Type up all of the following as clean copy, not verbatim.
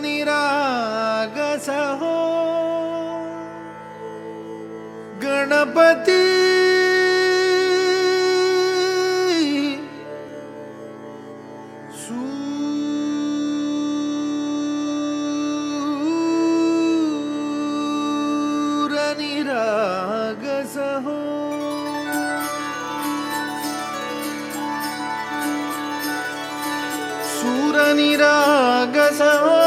निरागस हो गणपती सूर निरागस हो सूर निरागस हो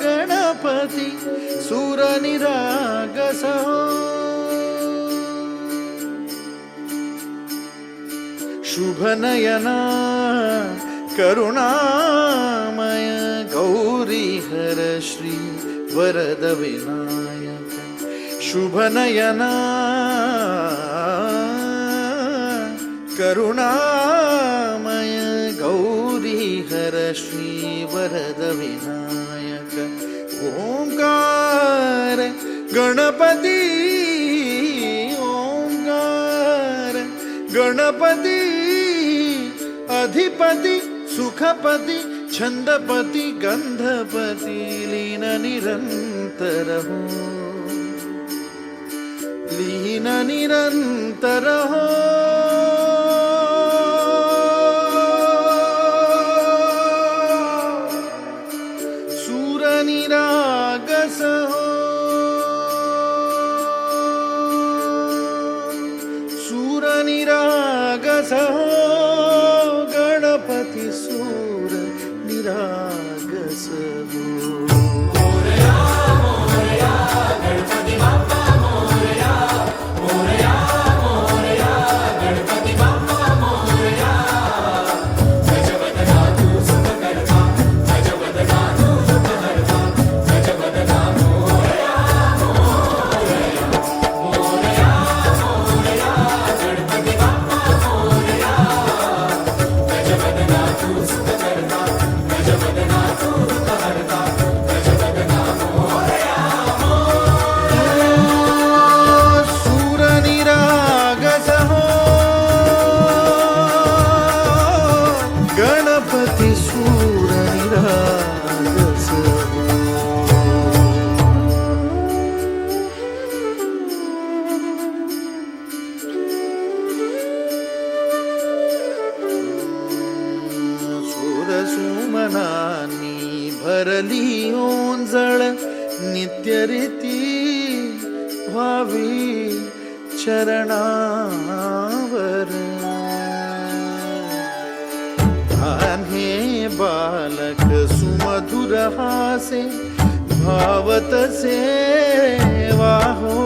गणपती सूर निरागस हो शुभ नयना करुणामय गौरी हर श्री वरद विनायक शुभ नयना करुणामय गौरी हर श्री वरद विनायक ओंकार गणपती ओंकार गणपती अधिपति सुखपति छंदपति गंधपति लीन निरंतर हो लीन निरंतर हो सूर निरागस हो सूर निरागस हो गणपति सूर निरागस हो मोरया मोरया गणपति बाप्पा मोरया मोरया मोरया गणपति बाप्पा मोरया गजवदना तू सुखकर्ता गजवदना तू दुःखहर्ता गजवदना मोरया मोरया मोरया मोरया गणपति बाप्पा मोरया गजवदना तू सुखकर्ता गजवदना तू दुःखहर्ता गजवदना मोरया सूर निरागस हो गणपति सूर निरागस हो सूर सुमनानी भरली ओंजळ नित्य रीती व्हावी चरणावर आन्हे बालक सुमधुर हासे भावतसे वाहो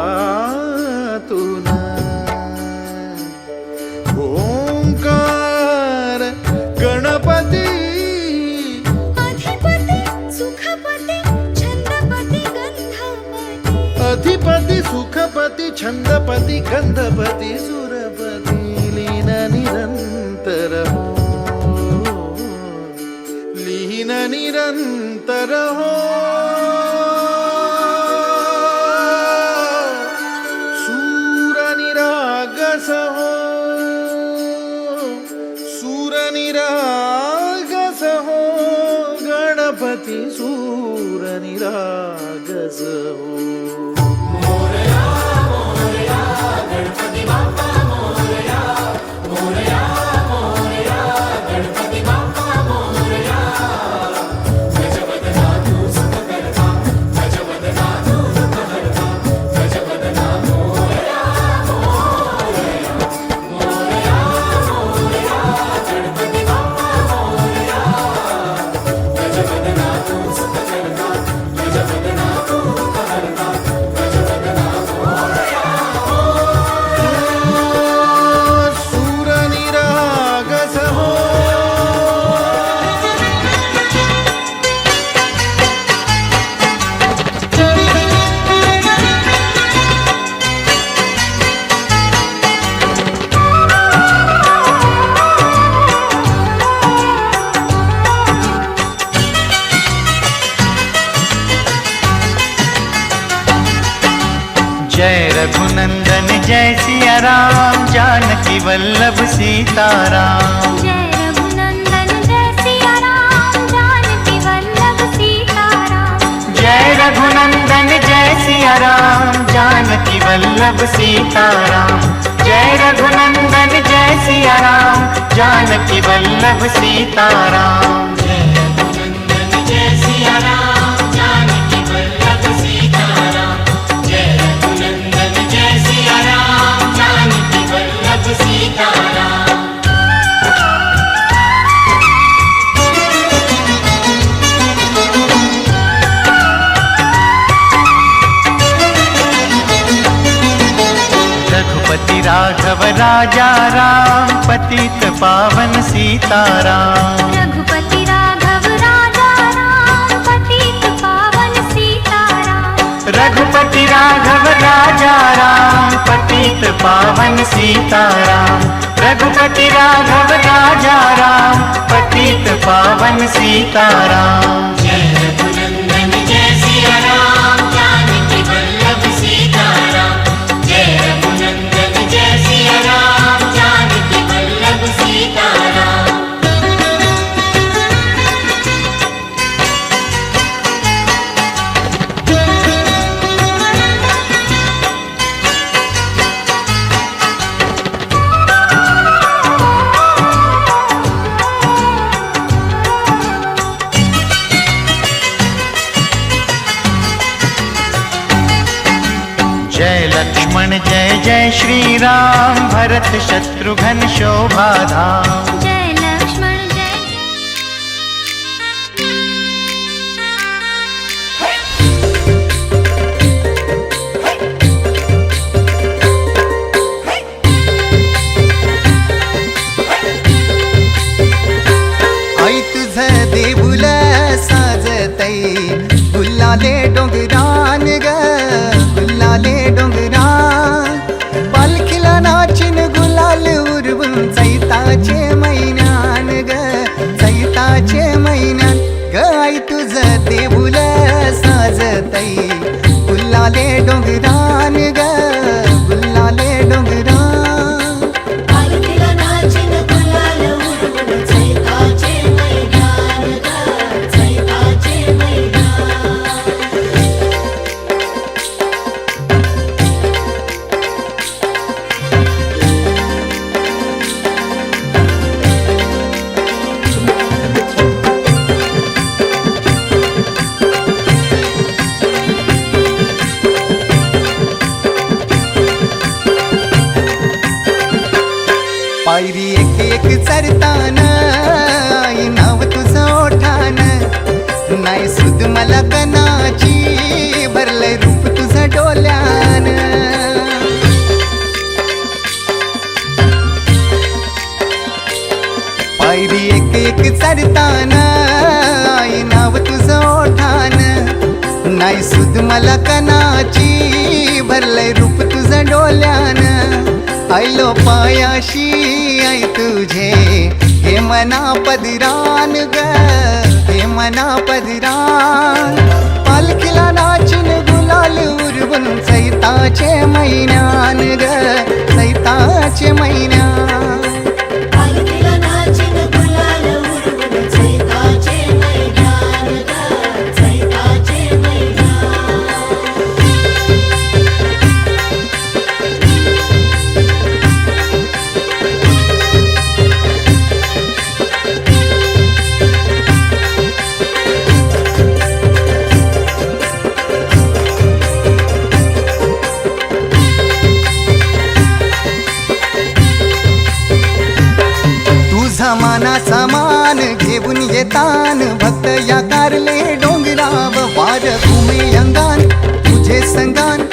सुरातून ओंकार गणपती अधिपति सुखपति छंदपति गंधपति अधिपति सुखपति छंदपति गंधपति सुरपति लीन निरंतर हो लीन निरंतर हो सूर निरागस हो सूर निरागस हो गणपति सूर निरागस हो मोरया मोरया गणपति बाप्पा मोरया मोरया मोरया गणपति बाप्पा मोरया गजवदना तू सुखकर्ता गजवदना तू दुःखहर्ता गजवदना मोरया मोरया मोरया मोरया गणपति बाप्पा मोरया गजवदना तू सुखकर्ता गजवदना तू दुःखहर्ता गजवदना मोरया सूर निरागस हो जय रघुनंदन जय सिया राम जानकी वल्लभ सीताराम। जय रघुनंदन सिया राम, जानकी वल्लभ सीताराम। जय रघुनंदन जय सिया राम, जानकी वल्लभ सीताराम। जय रघुनंदन जय सिया राम, जानकी वल्लभ सीताराम। जय रघुनंदन जय सिया राम, जानकी वल्लभ सीताराम। रघुपति राघव राजा राम, पतित पावन सीताराम। रघुपति राघव राजा राम, पतित पावन सीताराम। रघुपति राघव राजा राम, पतित पावन सीताराम। रघुपति राघव राजा राम, पतित पावन सीताराम। जय रघुनंदन जय सिया राम, जानकी वल्लभ सीताराम। जय रघुनंदन जय सिया राम, जानकी वल्लभ सीताराम। जय लक्ष्मण जय जय श्री राम, भरत शत्रुघ्न शोभा धाम। जय लक्ष्मण जय आई तुझं देऊळ साजतई, गुल्लाले डोंगरान ग, गुल्लाले डोंगरान. पालखीला नाचिन गुलाल उरवून, चैताचे महिन्यान ग, चैताचे महिन्यान ग. आई तुझं देऊळ साजतई, गुल्लाले डोंगरान ग, गुल्लाले डोंगरान. पालखीला नाचिन गुलाल उडवून, चैताचे मैदान ग, चैताचे मैदान. पायरी एक एक चरतान, आई नाव तुझं ओठान. नाही सुद मला कनाची, भरलंय रूप तुझं डोल्यान. पायरी एक एक चरतान, आई नाव तुझं ओठान. नाही सुद मला कनाची, भरलंय रूप तुझं डोल्यान. आयलो पायाशी आई तुझे, हे मना पदरान ग, हे मना पदरान. पालखीला नाचिन गुलाल उरवून, चैताचे महिन्यान ग, चैताचे महिन्यान. पालखीला नाचिन गुलाल उडवून, चैताचे मैदान ग, चैताचे मैदान. तुझा मानाचा मान घेऊन येतान, भक्त या कारले डोंगराव. वार घुमे अंगान तुझे संगान.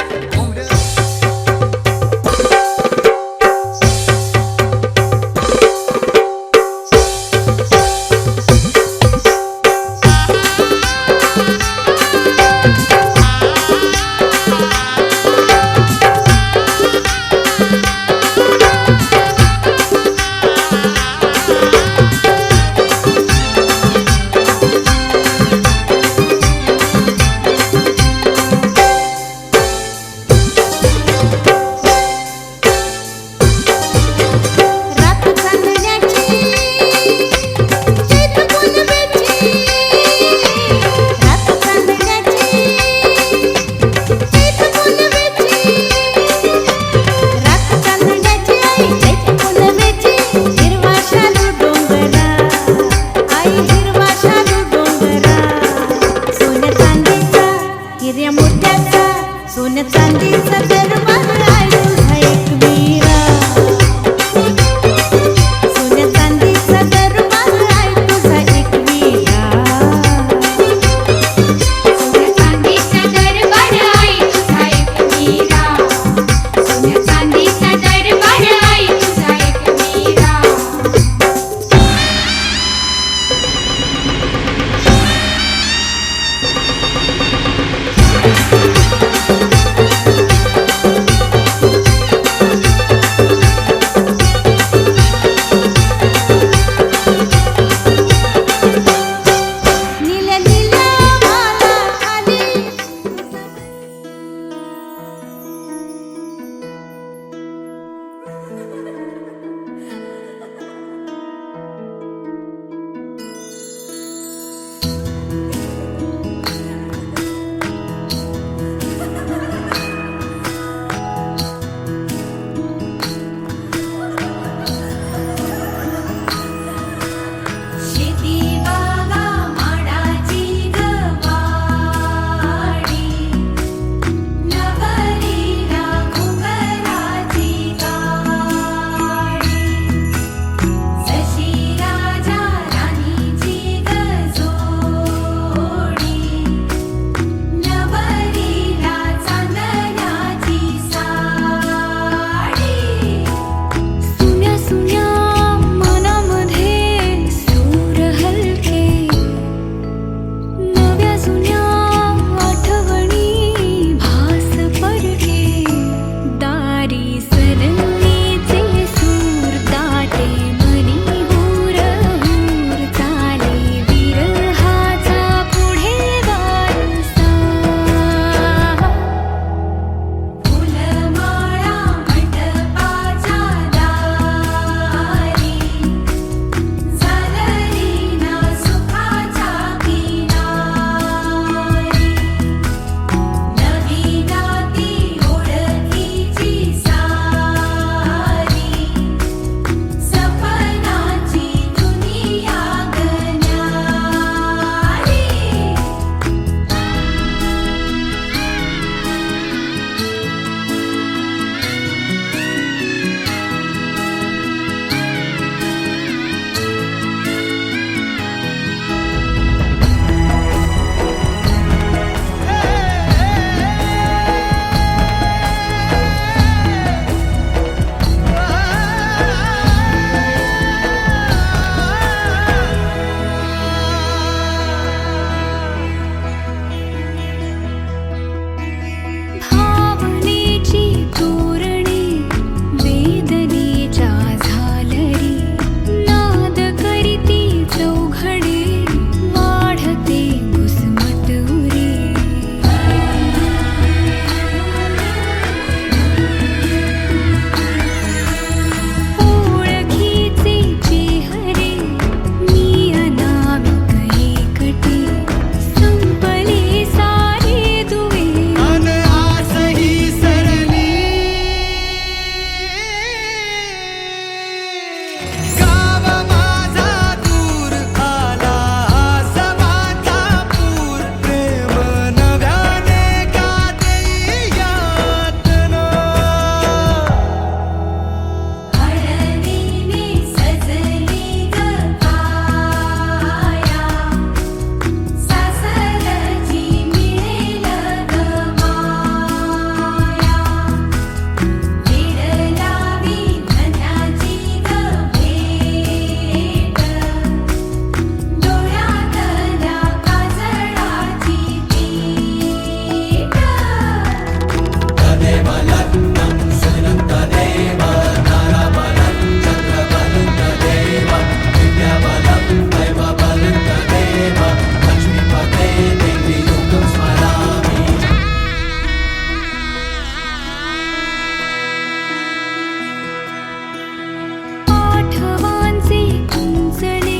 आठवांचे कुंचले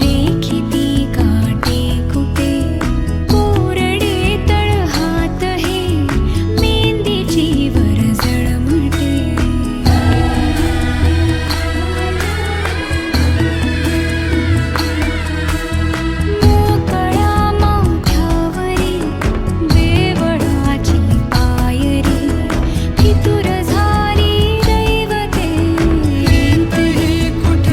रेखिती काटे कुटे कोरडे तळहात हे मेंदीची वरजळ म्हटे मोकळ्या माथ्यावरी देवळाची पायरी फितूर झाली दैवते हे कुठे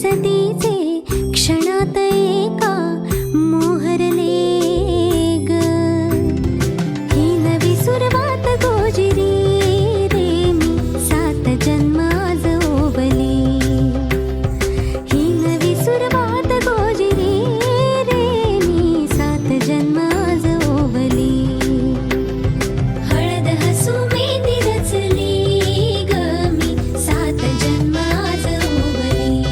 सतीचे क्षणात एका मोहरले ग. ही नवी सुरवात गोजिरी रे मी सात जन्म आज ओवली. ही नवी सुरवात गोजिरी रे मी सात जन्म आज ओवली. हळद हसू मेहंदी रचली ग मी सात जन्म आज ओवली.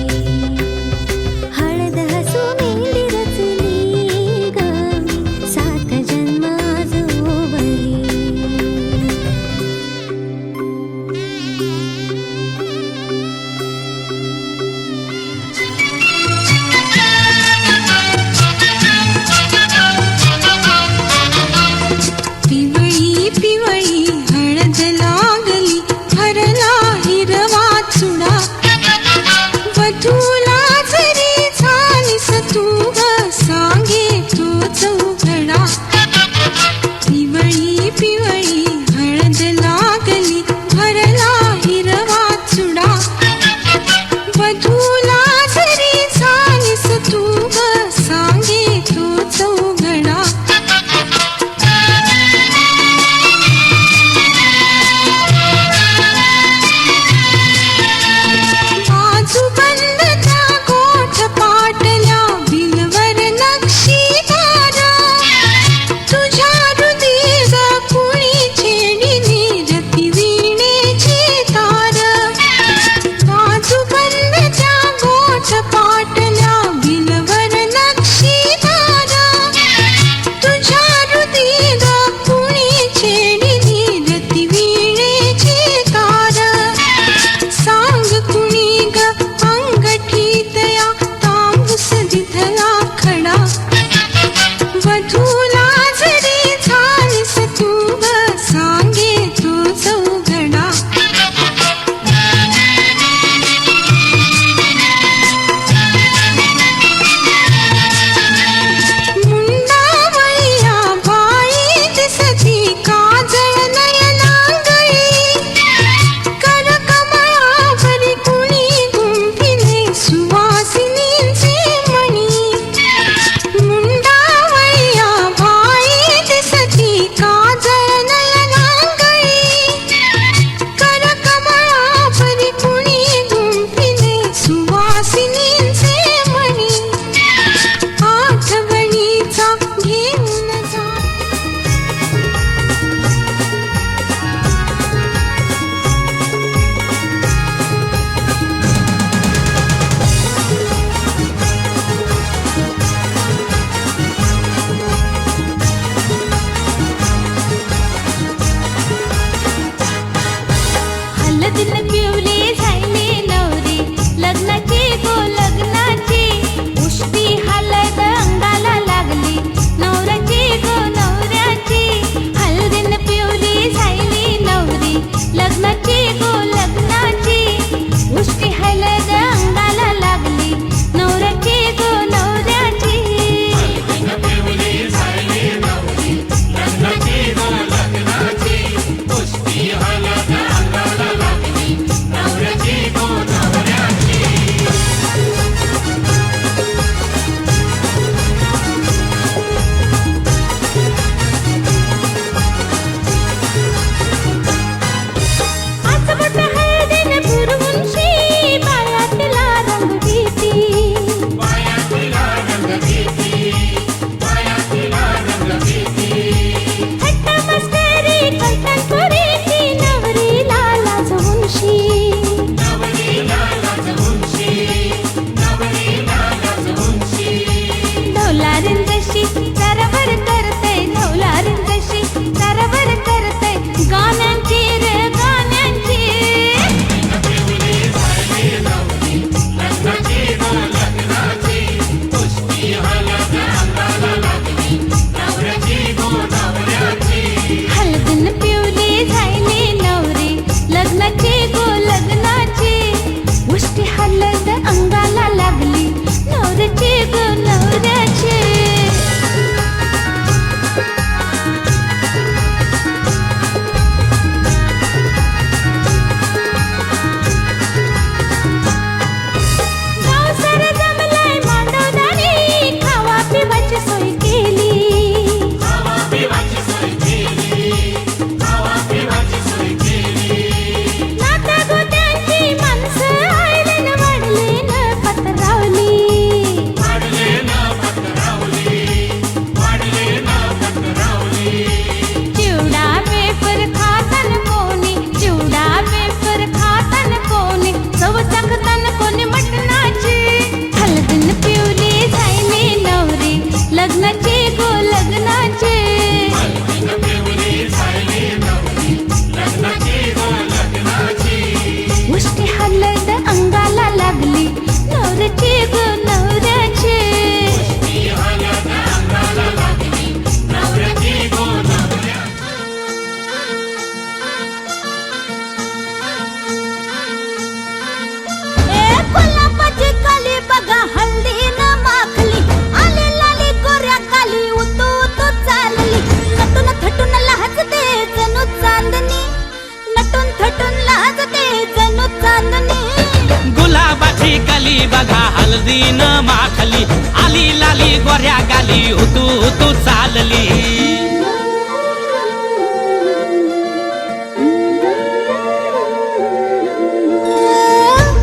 नटून लाजते जणू चांदणी गुलाबाची कली बघा हळदीन माखली आली लाली गोऱ्या गाली तू चालली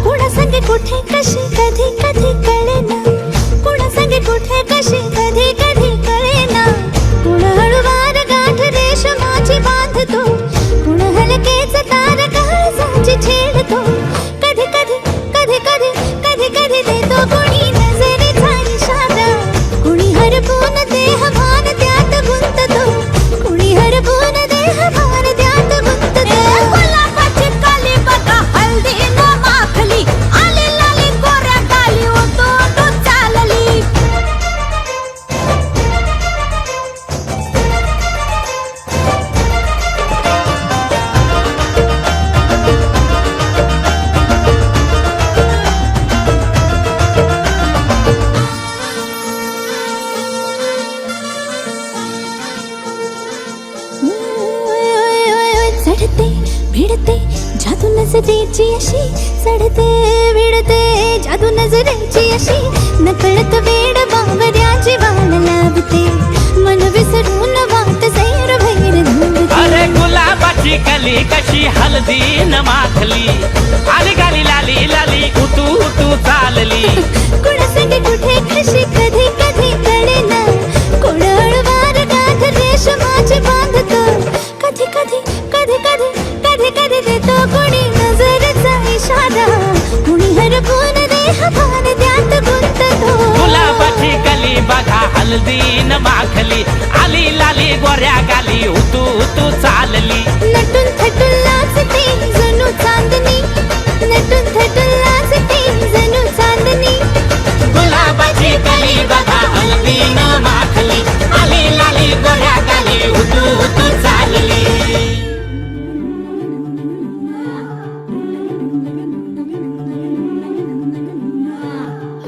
कुणा संगे कुठे कशी कधी कधी कळेना कुणा संगे कुठे कशी कधी कधी कळेना कुण हळूवार गाठ रेशमाची बांधतो कुण हलकेच तार काळजाची छेडतो कधी कधी कधी कधी कधी कधी देतो कुणी नजरेचा इशारा कुणी हरपून देहभान त्यात गुंततो कुणी हरपून देहभान त्यात गुंततो गुलाबाची काली बघा हळदीनं माखली आली लाली गोऱ्या गाली तू चालली चढते भिडते जादू नजरेची अशी चढते भिडते जादू नजरेची अशी नकळत वेड बावऱ्या जीवान लाभते मन विसरून वाट सैर भैर धुंदते अरे गुलाबाची कली कशी हळदीन माखली आली गाली लाली लाली तू चालली कुणासाठी कुठे कशी कधी कधी कळेना कोणळवार गाठ रेशमाची बांधतो कधी कधी कधी कधी कधी कधी देतो कुणी नजरेचा इशारा कुणी हरपून देहभान त्यात गुंततो गुलाबाची कली बघा हळदीन माखली आली लाली गोऱ्या गाली तू चालली नटून थटून लाजते जणू चांदणी नटून थटून लाजते जणू चांदणी गुलाबाची कली बघा हळदीन माखली आली लाली गोऱ्या गाली तू चालली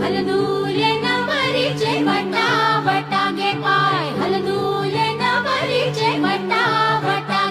हलदूले नवरीचे वटा वटा गे पाय हलदूले नवरीचे वटा वटा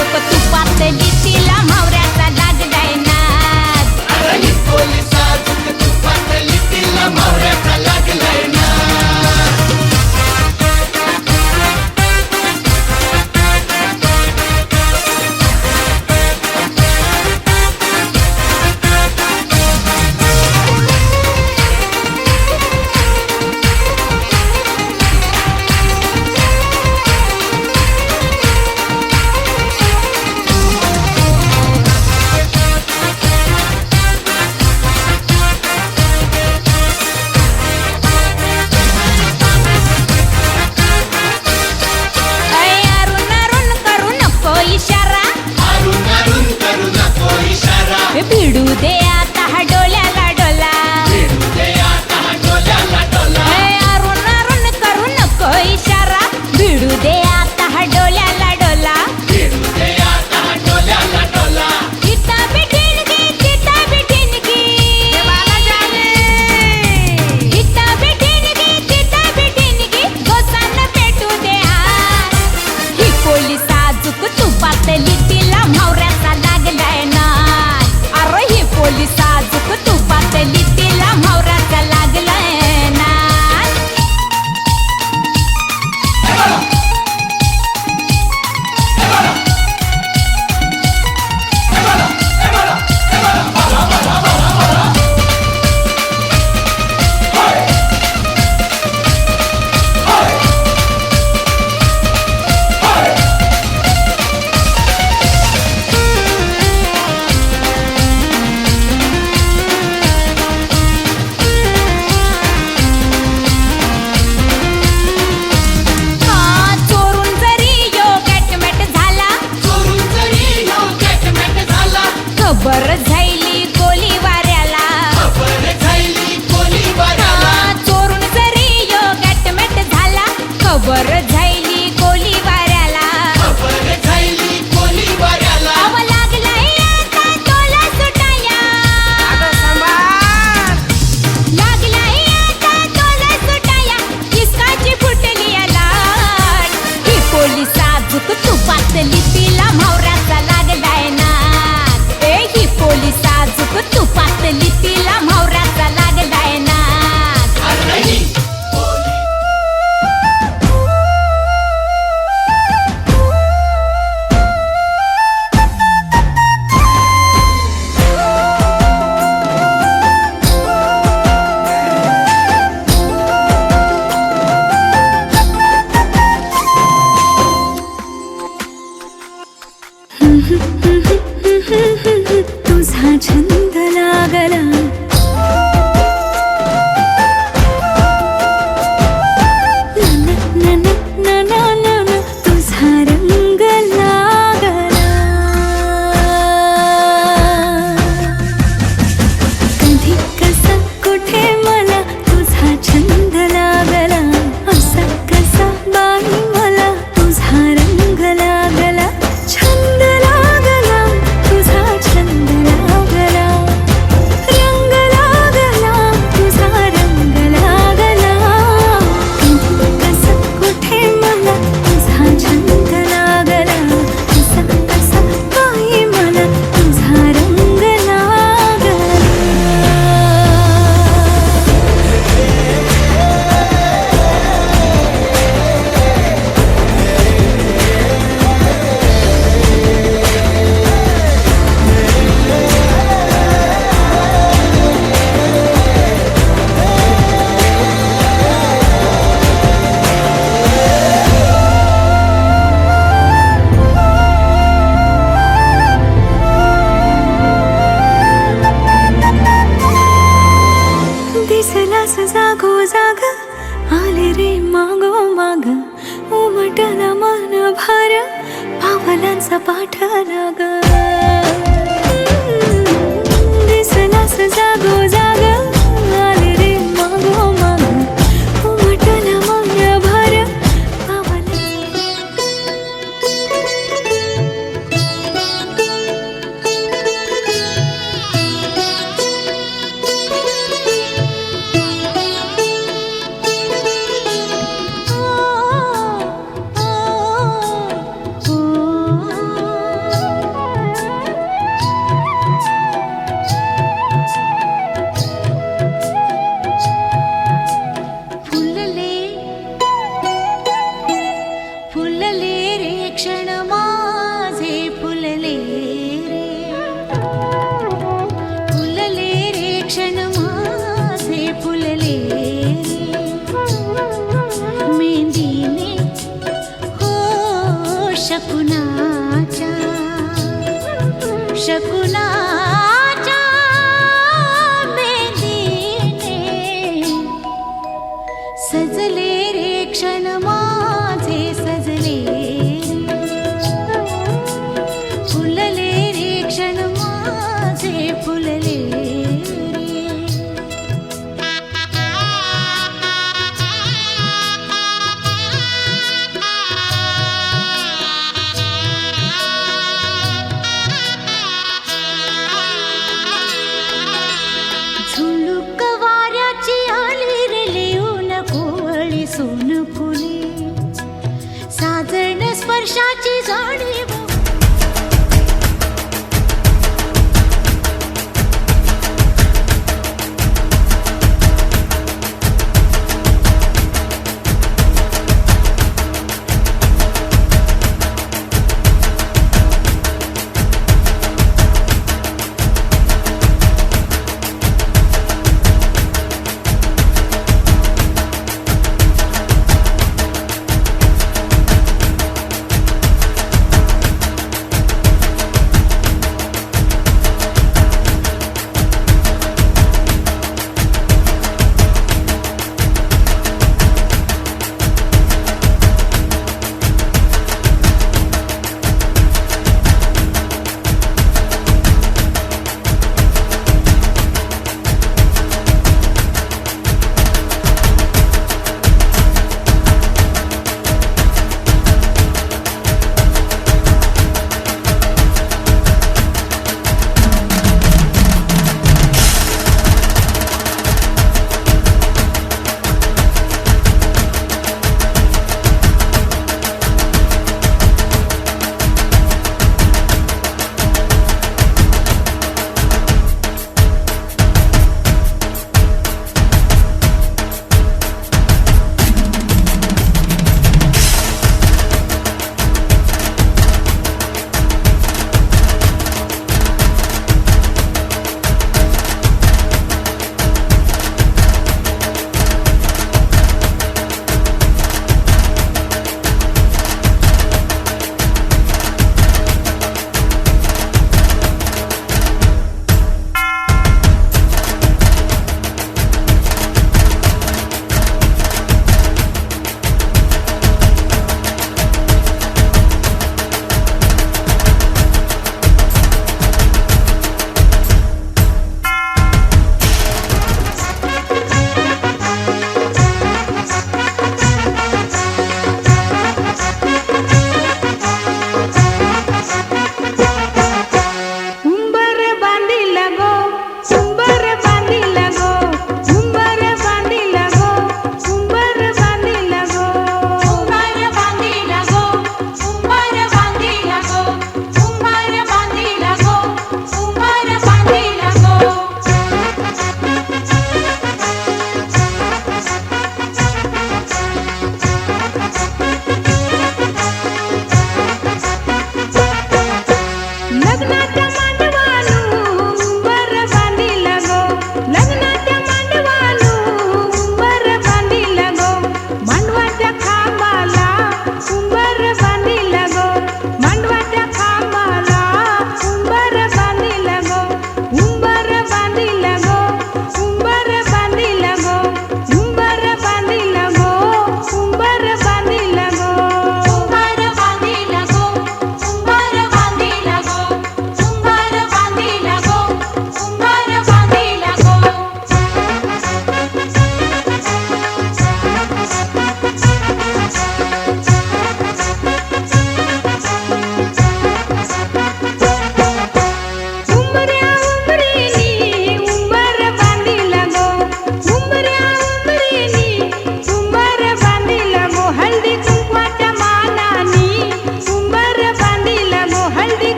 साजूक तुपातली तिला मावऱ्याचा लागलाय नाद. भिडू दे आता हा डोल्याला डोला. अरुण अरुण करू नको इशारा. भिडू दे आता हा डोल्याला डोला. इता बिठीनगी तिता बिठीनगी. इता बिठीनगी तिता बिठीनगी. गोसान पेटू दे हात. ही कोली साजूक तुपातली तिला मावऱ्याचा लागलाय ना. ही पोली साजूक तुपातली तिला मावऱ्याचा लागलाय ना. खबर झाली कोली वाऱ्याला. चोरून जरी यो गॅटमॅट झाला. खबर झाली कोली वाऱ्याला. अव लागलाय आता तोला सुटाया. लागलाय आता तोला सुटाया. किसकाची फुटली लाट. ही कोली साजूक तुपातली तिला मावऱ्याचा लागलाय ना. ही पोली साजूक तुपातली तिला मावऱ्याचा लागलाय ना. तुझा छंद लागला. तुझा रंग लागला. कधी कसा कुठे मला तुझा छंद लागला. असा कसा बाई मला तुझा रंग लागला. छंद लागला तुझा छंद लागला. रंग लागला तुझा रंग लागला. कधी कसा कुठे मला तुझा छंद लागला. असा कसा बाई मला तुझा रंग लागला. दिसलास जागो जाग. आले रे मागो माग. उमटला मन भार. पावलांचा पाठला ग. दिसलास जागो जाग. आले रे मागो माग. उमटला मन भार. शकुनाच्या मेंदीने सजले रे क्षण माझे सजले फुलले रे क्षण माझे फुलले झुळूक वाऱ्याची आली रे लिहून कोवळी सोन फुले साजण स्पर्शाची जाणीव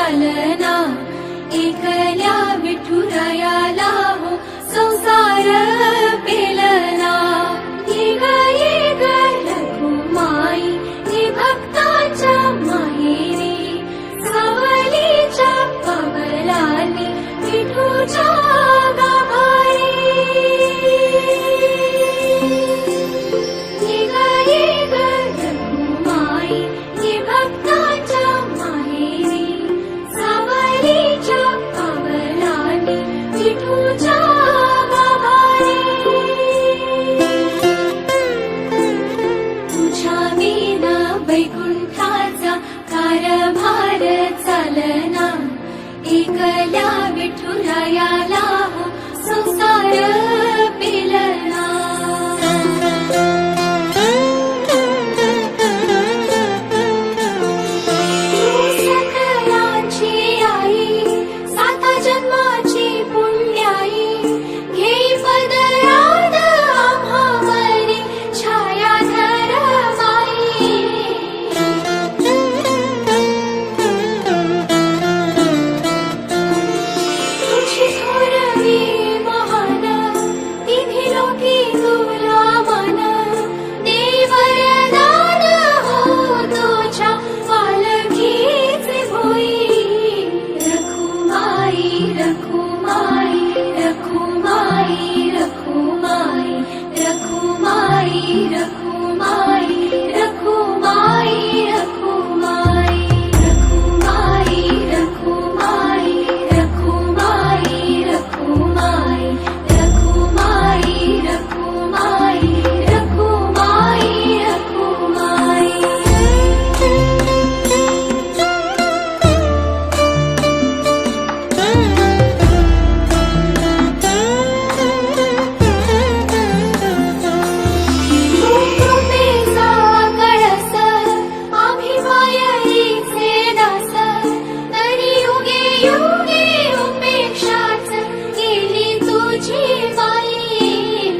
चालना एकल्या विठुरायाला हो संसार पेलना ये ग रखुमाई हे भक्ताच्या माहेरी सावलीच्या पवलानी विठूच्या गाभारी ये ग रखुमाई हे भक्ताच्या माहेरी सावलीच्या पवलानी विठूच्या गाभारी तुझ्या विना वैकुंठाचा कारभार चालना एकल्या विठुरायाला हो संसार पेलना सकलांची आई साता जन्माची पुण्याई घेई पदरात आम्हावरी छायाधर माई तुझी थोरवी महान तिन्ही लोकी तुला मन दे वरदान हो तुझ्या पालखीचे भोई रखुमाई रखुमाई रखुमाई रखुमाई रखुमाई रखुमाई रखुमाई रखुमाई रखुमाई रखुमाई रखुमाई रखुमाई रखुमाई रखुमाई रखुमाई रखुमाई कृपेचा कळस आम्ही मायेचे दास तरी युगे युगे उपेक्षाच केली तुझी बाई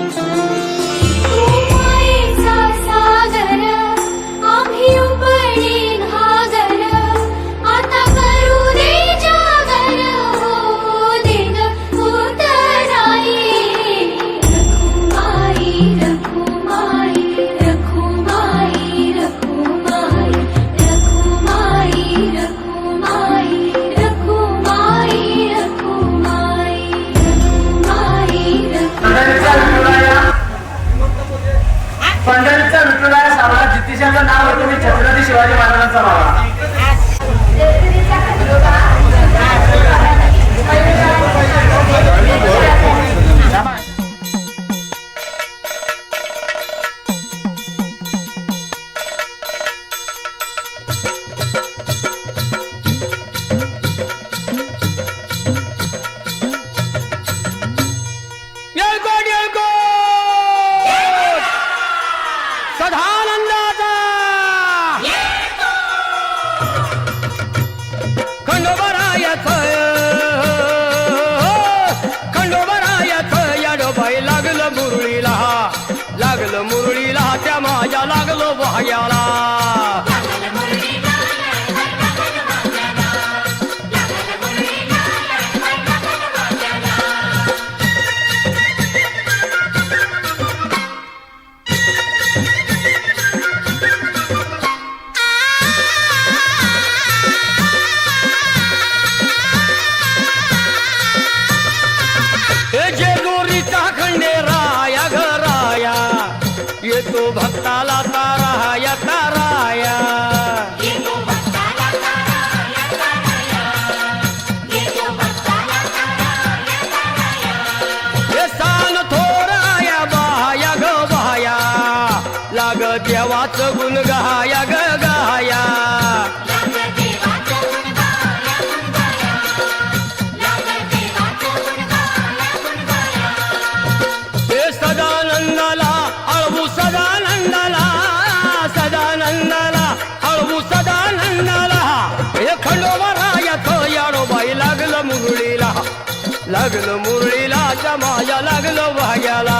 तू मायेचा सागर आम्ही उपडी घागर आता करू दे जागर हो दे ग उतराई रखुमाई रखुमाई रखुमाई रखुमाई रखुमाई रखुमाई रखुमाई रखुमाई पंढरीचा विठुराया सावळा जितिशाचं नाव होतं मी छत्रपती शिवाजी महाराजांचा भावा येळकोट येळकोट सदानंदाचा खंडोबरायाचं याडोबाई लागलं मुरळीला त्या माझ्या लागलो भाग्याला जेजुरीचा खंडेराया घराया येतो भक्ताला ताराया ताराया हे सान थोराया बाया ग बाया लाग देवाचं गुण गाया ग गाया हे सदानंदाला अळवू सदानंदाला सदानंदाला अळवू सदानंदाला हे खंडोबरायाचं याडोबाई लागलं मुरळीला जमाया लागलं भाग्याला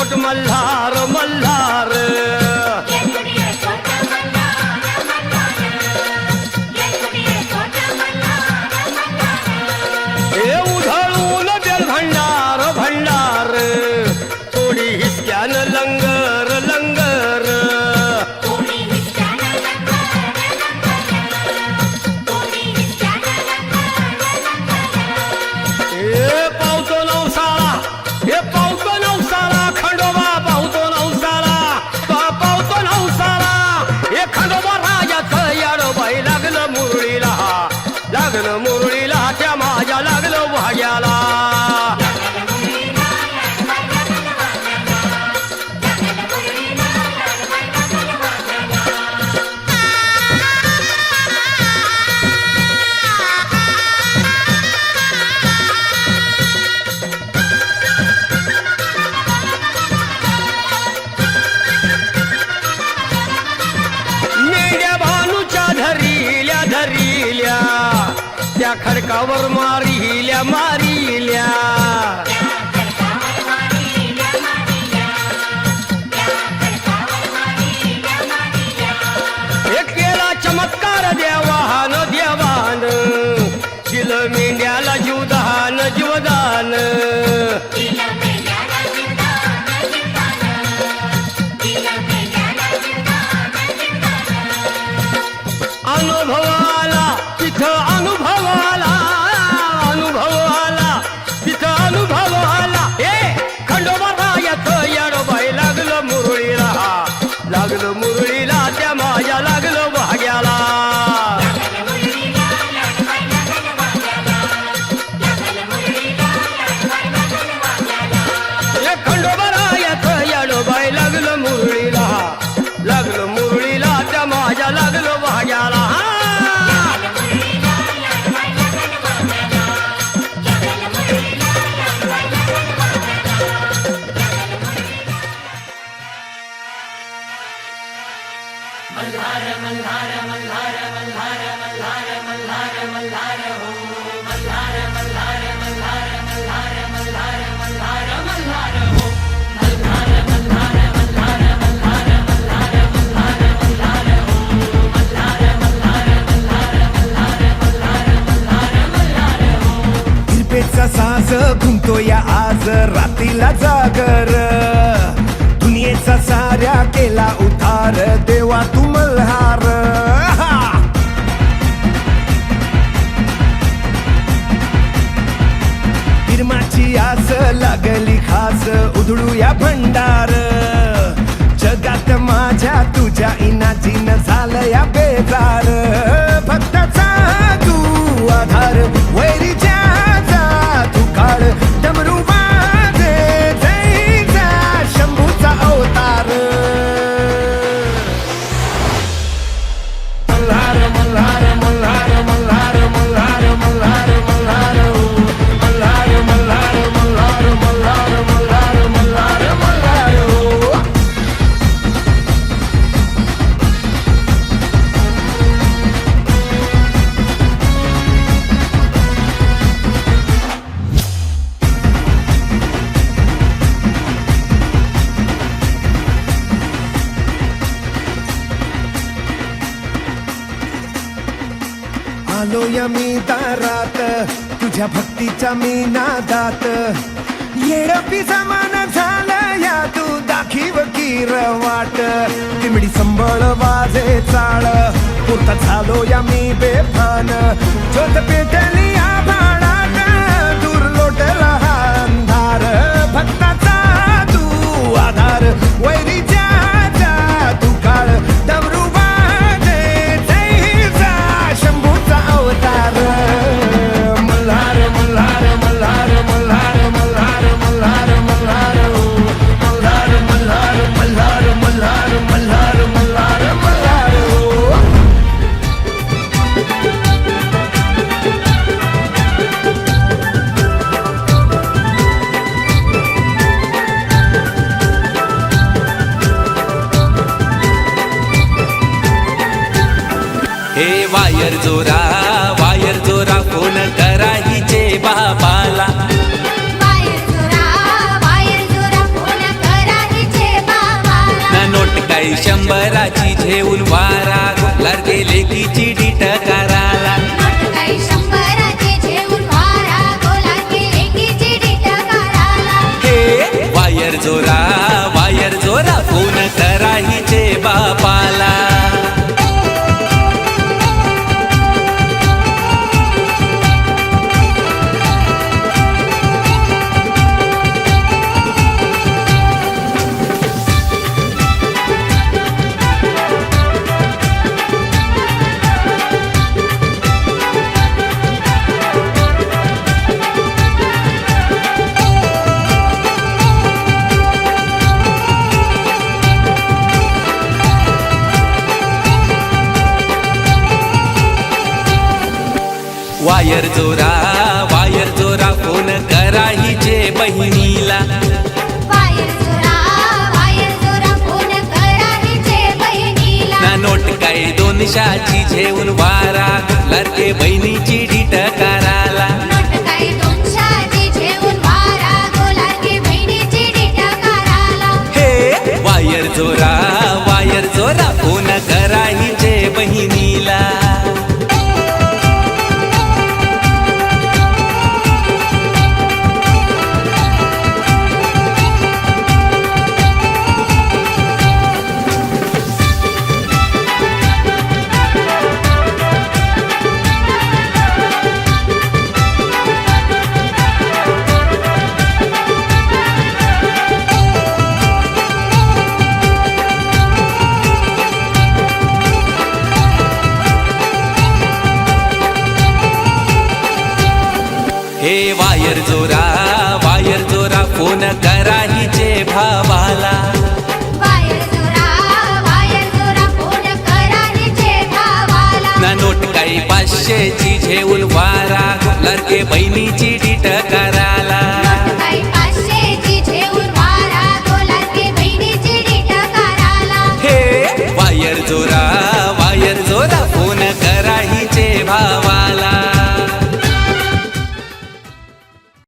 कोट मल्हार मल्हार येसुडिये कोट मल्हार येसुडिये कोट मल्हार हे उधळून बेल भंडार भंडार थोडी हिसक्यान लंगर लंगर कोणी हिसक्यान कोणी हिसक्यान हे पावतो नवसाळा हे पावतो नवसाळा खंडोबा पावतो नवसाळा पावतो नवसाळा हे खंडोबा राजाचं याडोबाई लागलं मुरळीला त्या माझ्या लागलं भाग्याला मेंढ्या भानूच्या धरिल्या धरिल्या त्या खडकावर मारिल्या मारिल्या हे केला चमत्कार देवान देवान दिलं मेंढ्याला जीवदान जीवदान अनुभवाला तिथं अनुभवाला तिथं अनुभवाला हे खंडोबा रायाचं याडोबाई लागलं मुरळीला त्या माझ्या लागलं भाग्याला हे खंडोबा रायाचं याडोबाई लागलं मुरळीला त्या माझ्या लागलं भाग्याला कृपेचा साज घुमतो या आज रात्रीला जागर दुनियेचा साऱ्या केला उद्धार देवा तू मल्हार फिरमाची आस लागली खास उधळूया भंडार जगात माझ्या तुझ्या इनाजीन झालं या बेजार भक्ताचा तू आधार वैरीच्या तू काळ डमरू वाजे जैचा शंभूचा अवतार मल्हार मल्हार मल्हार मल्हार मल्हार मल्हार मल्हार मल्हार मल्हार मल्हार मल्हार मल्हार मल्हार मल्हार आलो या मी दारात तुझ्या भक्तीच्या मी नादात येडपी समान झालं या तू दाखीव कीर वाट तिमडी संबळ वाजे चाळ पुरता झालो या मी बेभान ज्योत पेटली आभाळात दूर लोटला हा अंधार भक्ताचा तू आधार वैरीच्या तू काळ डमरू वाजे जैसा शंभूचा अवतार मल्हार मल्हार मल्हार मल्हार मल्हार मल्हार मल्हार मल्हार मल्हार मल्हार मल्हार मल्हार मल्हार मल्हार हे वायर जोरा फोन करा हिचे बाबाला वायर जोरा फोन करा वायर जोरा फोन करा हिचे बापाला. वायर जोरा फोन करा हिचे बहिणीला. वायर जोरा फोन करा हिचे बहिणीला. ना नोट काय 200ची झेऊन वारा लाडके बहिणीची डीट कराला. नोट काही 200ची झेऊन वारा गोलारकी बहिणीची डीट कराला. हे वायर जोरा फोन करा हिचे बहिणीला. हे वायर जोरा